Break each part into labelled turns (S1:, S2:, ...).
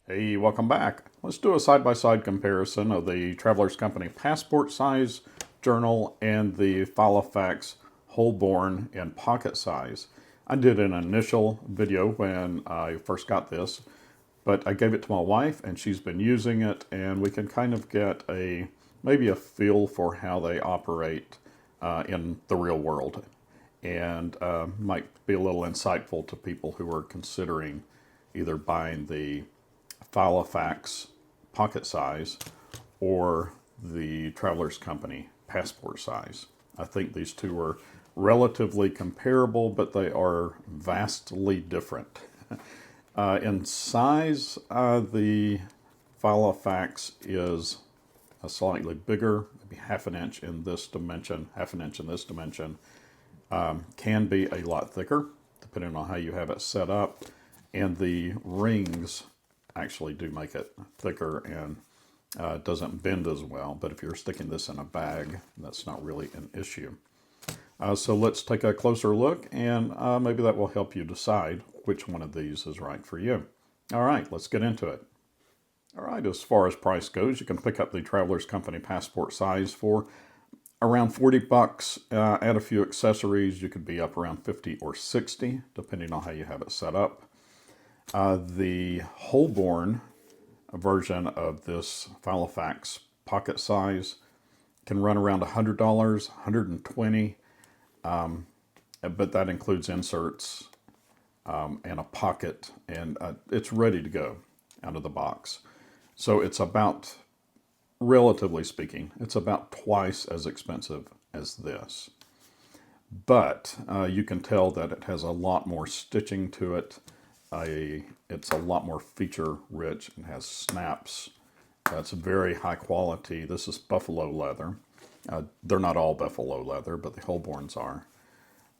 S1: Hey, welcome back. Let's do a side-by-side comparison of the Traveler's Company passport size journal and the Filofax Holborn in pocket size. I did an initial video when I first got this, but I gave it to my wife and she's been using it, and we can kind of get maybe a feel for how they operate in the real world, and might be a little insightful to people who are considering either buying the Filofax pocket size or the Traveler's Company passport size. I think these two are relatively comparable, but they are vastly different. In size, the Filofax is a slightly bigger, maybe half an inch in this dimension, half an inch in this dimension. Can be a lot thicker, depending on how you have it set up. And the rings actually do make it thicker and doesn't bend as well. But if you're sticking this in a bag, that's not really an issue. So let's take a closer look, and maybe that will help you decide which one of these is right for you. All right, let's get into it. All right, as far as price goes, you can pick up the Traveler's Company passport size for around 40 bucks. Add a few accessories, you could be up around 50 or 60, depending on how you have it set up. The Holborn version of this Filofax pocket size can run around $100, $120, but that includes inserts and a pocket, and it's ready to go out of the box. So it's about, relatively speaking, it's about twice as expensive as this. But you can tell that it has a lot more stitching to it. It's a lot more feature rich and has snaps. It's very high quality. This is buffalo leather. They're not all buffalo leather, but the Holborns are.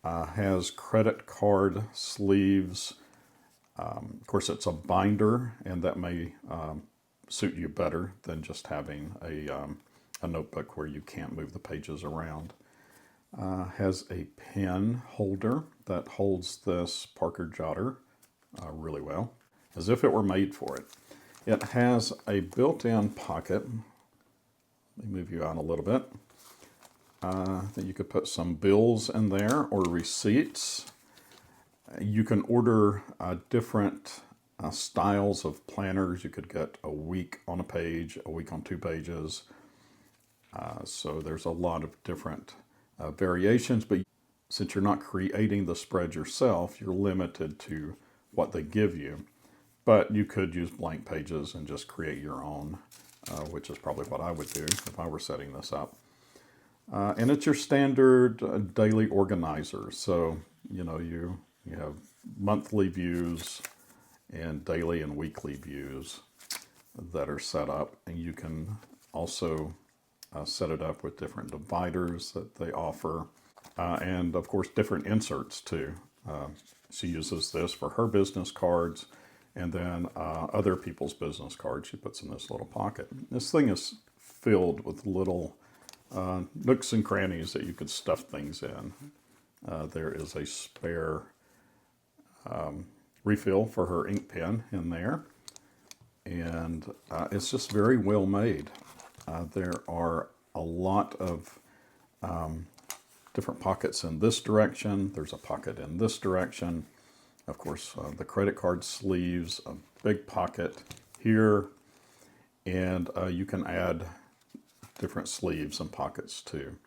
S1: Has credit card sleeves. Of course, it's a binder, and that may suit you better than just having a notebook where you can't move the pages around. Has a pen holder that holds this Parker Jotter really well, as if it were made for it. It has a built-in pocket. Let me move you out a little bit. That you could put some bills in there or receipts. You can order different styles of planners. You could get a week on a page, a week on 2 pages. So there's a lot of different variations, but since you're not creating the spread yourself, you're limited to what they give you. But you could use blank pages and just create your own, which is probably what I would do if I were setting this up. And it's your standard daily organizer. So, you have monthly views and daily and weekly views that are set up. And you can also set it up with different dividers that they offer. And of course, different inserts too. She uses this for her business cards, and then other people's business cards she puts in this little pocket. This thing is filled with little nooks and crannies that you could stuff things in. There is a spare refill for her ink pen in there, and it's just very well made. There are a lot of different pockets in this direction. There's a pocket in this direction. Of course, the credit card sleeves, a big pocket here, and you can add different sleeves and pockets too.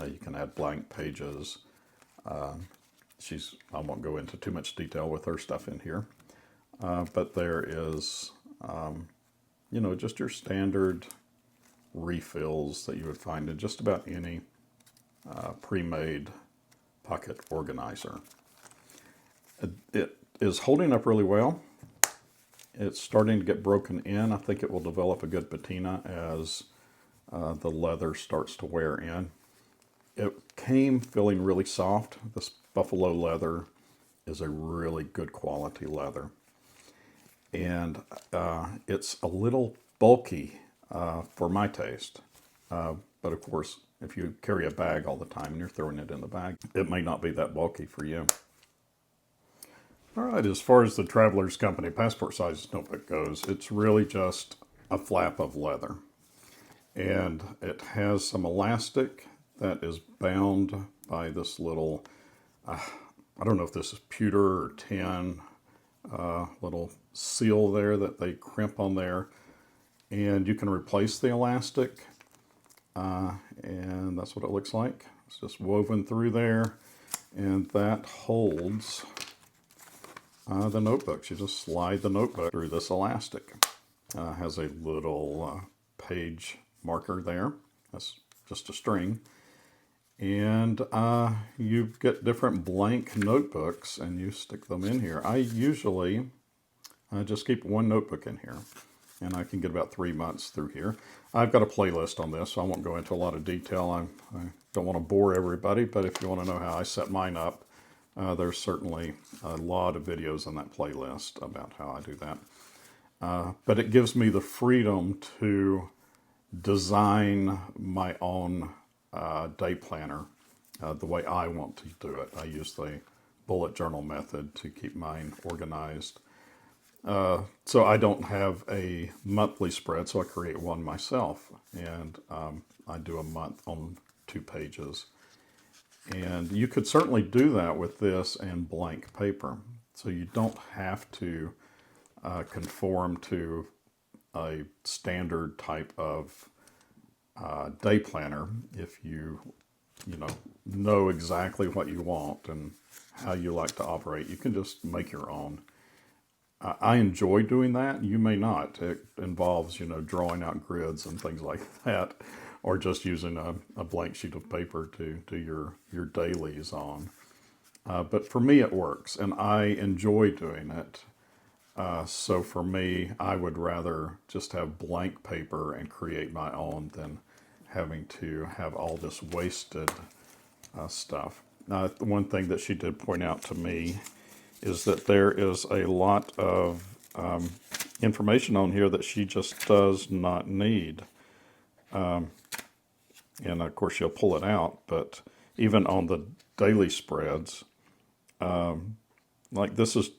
S1: You can add blank pages. I won't go into too much detail with her stuff in here, but there is, just your standard refills that you would find in just about any pre-made pocket organizer. It is holding up really well. It's starting to get broken in. I think it will develop a good patina as the leather starts to wear in. It came feeling really soft. This buffalo leather is a really good quality leather. And it's a little bulky for my taste. But of course, if you carry a bag all the time and you're throwing it in the bag, it may not be that bulky for you. All right, as far as the Traveler's Company passport size notebook goes, it's really just a flap of leather. And it has some elastic that is bound by this little, I don't know if this is pewter or tin, little seal there that they crimp on there. And you can replace the elastic, and that's what it looks like. It's just woven through there, and that holds the notebooks. You just slide the notebook through this elastic. Has a little page marker there. That's just a string. And you get different blank notebooks and you stick them in here. I usually just keep one notebook in here, and I can get about 3 months through here. I've got a playlist on this, so I won't go into a lot of detail. I don't want to bore everybody, but if you want to know how I set mine up, there's certainly a lot of videos on that playlist about how I do that. But it gives me the freedom to design my own day planner the way I want to do it. I use the bullet journal method to keep mine organized. So I don't have a monthly spread, so I create one myself, and I do a month on 2 pages. And you could certainly do that with this and blank paper. So you don't have to conform to a standard type of day planner if you know exactly what you want and how you like to operate. You can just make your own. I enjoy doing that. You may not. It involves, drawing out grids and things like that, or just using a blank sheet of paper to do your dailies on. But for me, it works, and I enjoy doing it. So for me, I would rather just have blank paper and create my own than having to have all this wasted stuff. One thing that she did point out to me is that there is a lot of information on here that she just does not need. And of course she'll pull it out, but even on the daily spreads, like this is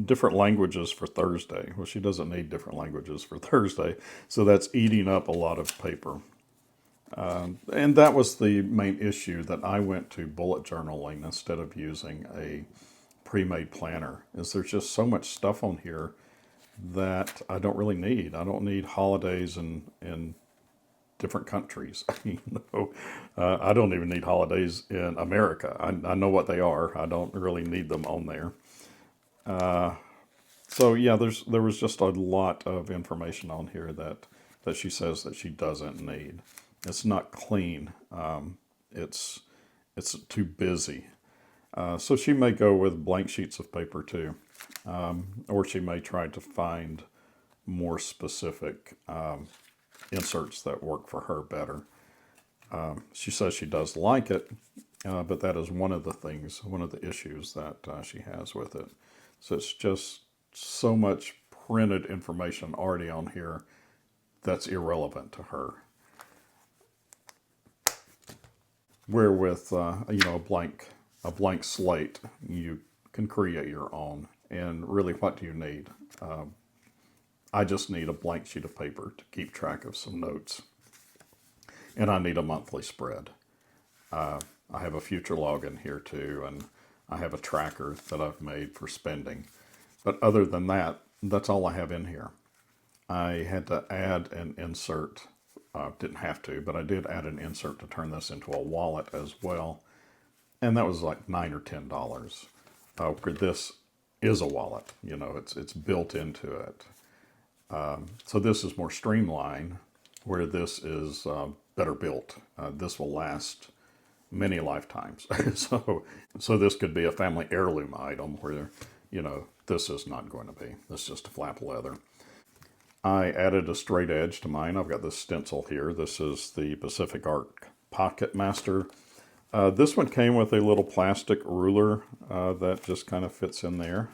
S1: different languages for Thursday. Well, she doesn't need different languages for Thursday, so that's eating up a lot of paper. And that was the main issue, that I went to bullet journaling instead of using a pre-made planner, is there's just so much stuff on here that I don't really need. I don't need holidays in different countries. I don't even need holidays in America. I know what they are. I don't really need them on there. So yeah, there was just a lot of information on here that she says that she doesn't need. It's not clean. It's too busy. So she may go with blank sheets of paper too, or she may try to find more specific inserts that work for her better. She says she does like it, but that is one of the issues that she has with it. So it's just so much printed information already on here that's irrelevant to her. Where with a blank slate, you can create your own. And really, what do you need? I just need a blank sheet of paper to keep track of some notes. And I need a monthly spread. I have a future log in here too, and I have a tracker that I've made for spending. But other than that, that's all I have in here. I had to add an insert. Didn't have to, but I did add an insert to turn this into a wallet as well. And that was like $9 or $10. Where this is a wallet, it's built into it. So this is more streamlined, where this is better built. This will last many lifetimes. So this could be a family heirloom item where, this is not going to be. This is just a flap of leather. I added a straight edge to mine. I've got this stencil here. This is the Pacific Art Pocket Master. This one came with a little plastic ruler that just kind of fits in there.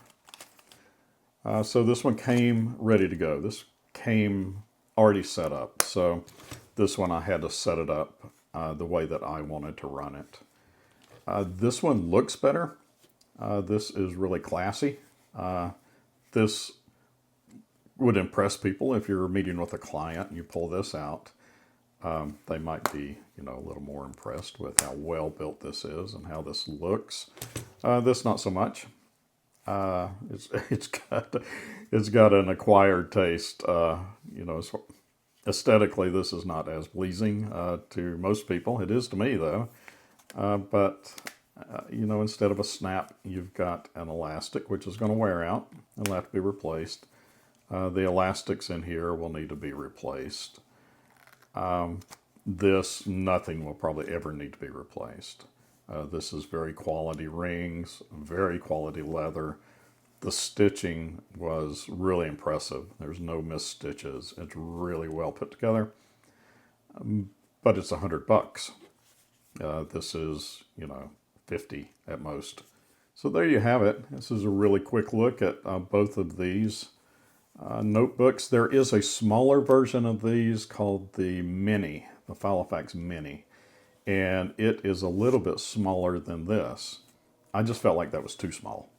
S1: So this one came ready to go. This came already set up. So this one I had to set it up the way that I wanted to run it. This one looks better. This is really classy. This would impress people if you're meeting with a client and you pull this out. They might be, a little more impressed with how well built this is and how this looks. This not so much. It's got an acquired taste. Aesthetically, this is not as pleasing to most people. It is to me, though. Instead of a snap, you've got an elastic, which is going to wear out. It'll have to be replaced. The elastics in here will need to be replaced. Nothing will probably ever need to be replaced. This is very quality rings, very quality leather. The stitching was really impressive. There's no missed stitches. It's really well put together. But it's $100. This is, 50 at most. So there you have it. This is a really quick look at both of these notebooks. There is a smaller version of these called the Mini, the Filofax Mini. And it is a little bit smaller than this. I just felt like that was too small.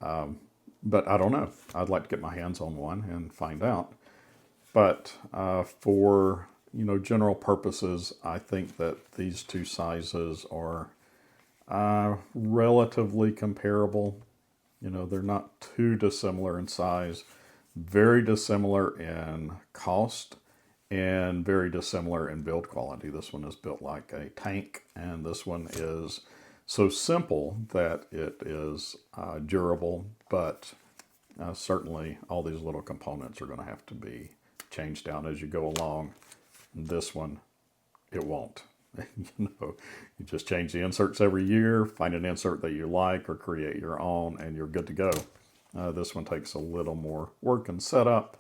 S1: But I don't know. I'd like to get my hands on one and find out. But for, general purposes, I think that these two sizes are relatively comparable. They're not too dissimilar in size, very dissimilar in cost, and very dissimilar in build quality. This one is built like a tank, and this one is so simple that it is durable, but certainly all these little components are going to have to be changed out as you go along. This one, it won't. You just change the inserts every year, find an insert that you like or create your own, and you're good to go. This one takes a little more work and setup,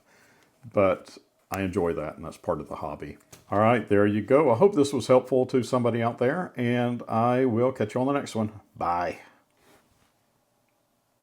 S1: but I enjoy that, and that's part of the hobby. All right, there you go. I hope this was helpful to somebody out there, and I will catch you on the next one. Bye.